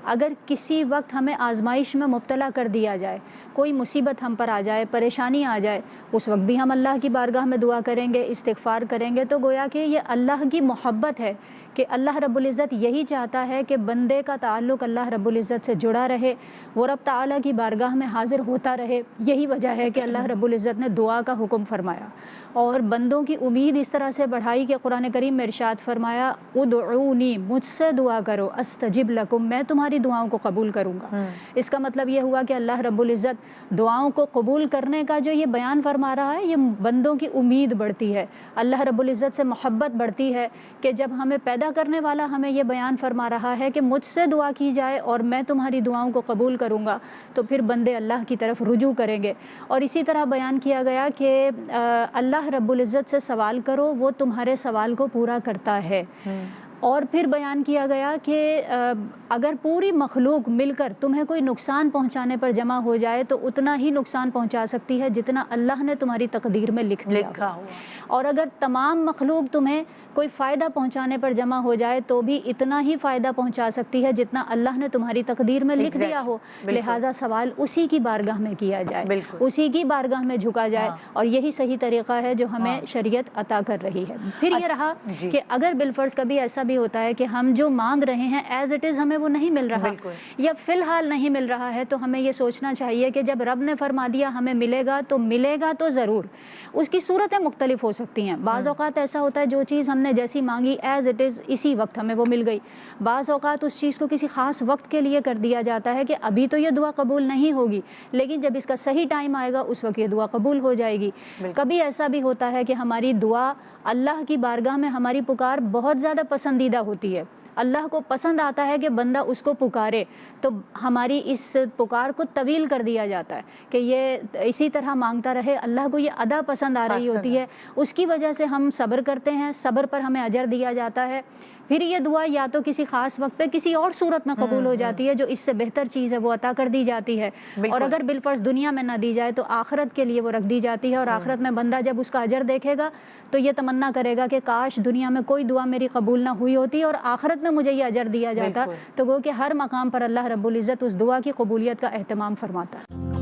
اگر کسی وقت ہمیں آزمائش میں مبتلا کر دیا جائے، کوئی مصیبت ہم پر آ جائے، پریشانی آ جائے، اس وقت بھی ہم اللہ کی بارگاہ میں دعا کریں گے، استغفار کریں گے، تو گویا کہ یہ اللہ کی محبت ہے کہ اللہ رب العزت یہی چاہتا ہے کہ بندے کا تعلق اللہ رب العزت سے جڑا رہے، وہ رب تعالیٰ کی بارگاہ میں حاضر ہوتا رہے۔ یہی وجہ ہے کہ اللہ رب العزت نے دعا کا حکم فرمایا، اور بندوں کی امید اس طرح سے بڑھائی کہ قرآن کریم میں ارشاد فرمایا ادعونی، مجھ سے دعا کرو، استجب لکم، میں تمہاری دعاؤں کو قبول کروں گا۔ اس کا مطلب یہ ہوا کہ اللہ رب العزت دعاؤں کو قبول کرنے کا جو یہ بیان فرما رہا ہے، یہ بندوں کی امید بڑھتی ہے، اللہ رب العزت سے محبت بڑھتی ہے کہ جب ہمیں پیدا کرنے والا ہمیں یہ بیان فرما رہا ہے کہ مجھ سے دعا کی جائے اور میں تمہاری دعاؤں کو قبول کروں گا، تو پھر بندے اللہ کی طرف رجوع کریں گے۔ اور اسی طرح بیان کیا گیا کہ اللہ رب العزت سے سوال کرو، وہ تمہارے سوال کو پورا کرتا ہے۔ اور پھر بیان کیا گیا کہ اگر پوری مخلوق مل کر تمہیں کوئی نقصان پہنچانے پر جمع ہو جائے تو اتنا ہی نقصان پہنچا سکتی ہے جتنا اللہ نے تمہاری تقدیر میں لکھا ہوا، اور اگر تمام مخلوق تمہیں کوئی فائدہ پہنچانے پر جمع ہو جائے تو بھی اتنا ہی فائدہ پہنچا سکتی ہے جتنا اللہ نے تمہاری تقدیر میں لکھ دیا ہو۔ لہٰذا سوال اسی کی بارگاہ میں کیا جائے، اسی کی بارگاہ میں جھکا جائے، اور یہی صحیح طریقہ ہے جو ہمیں شریعت عطا کر رہی ہے۔ پھر یہ رہا کہ اگر بالفرض کبھی ایسا بھی ہوتا ہے کہ ہم جو مانگ رہے ہیں ایز اٹ از ہمیں وہ نہیں مل رہا، یا فی الحال نہیں مل رہا ہے، تو ہمیں یہ سوچنا چاہیے کہ جب رب نے فرما دیا ہمیں ملے گا تو ضرور۔ اس کی صورتیں مختلف ہو سکتی ہیں، بعض اوقات ایسا ہوتا ہے جو چیز ہم نے جیسی مانگی ایز اٹ از اسی وقت ہمیں وہ مل گئی، بعض اوقات اس چیز کو کسی خاص وقت کے لیے کر دیا جاتا ہے کہ ابھی تو یہ دعا قبول نہیں ہوگی، لیکن جب اس کا صحیح ٹائم آئے گا اس وقت یہ دعا قبول ہو جائے گی۔ کبھی ایسا بھی ہوتا ہے کہ ہماری دعا اللہ کی بارگاہ میں ہماری پکار بہت زیادہ پسندیدہ ہوتی ہے، اللہ کو پسند آتا ہے کہ بندہ اس کو پکارے، تو ہماری اس پکار کو طویل کر دیا جاتا ہے کہ یہ اسی طرح مانگتا رہے، اللہ کو یہ ادا پسند آ رہی ہوتی ہے، اس کی وجہ سے ہم صبر کرتے ہیں، صبر پر ہمیں اجر دیا جاتا ہے، پھر یہ دعا یا تو کسی خاص وقت پہ کسی اور صورت میں قبول ہو جاتی ہے جو اس سے بہتر چیز ہے وہ عطا کر دی جاتی ہے، اور اگر بالفرض دنیا میں نہ دی جائے تو آخرت کے لیے وہ رکھ دی جاتی ہے، اور آخرت میں بندہ جب اس کا اجر دیکھے گا تو یہ تمنا کرے گا کہ کاش دنیا میں کوئی دعا میری قبول نہ ہوئی ہوتی اور آخرت میں مجھے یہ اجر دیا جاتا، تو گو کہ ہر مقام پر اللہ رب العزت اس دعا کی قبولیت کا اہتمام فرماتا ہے۔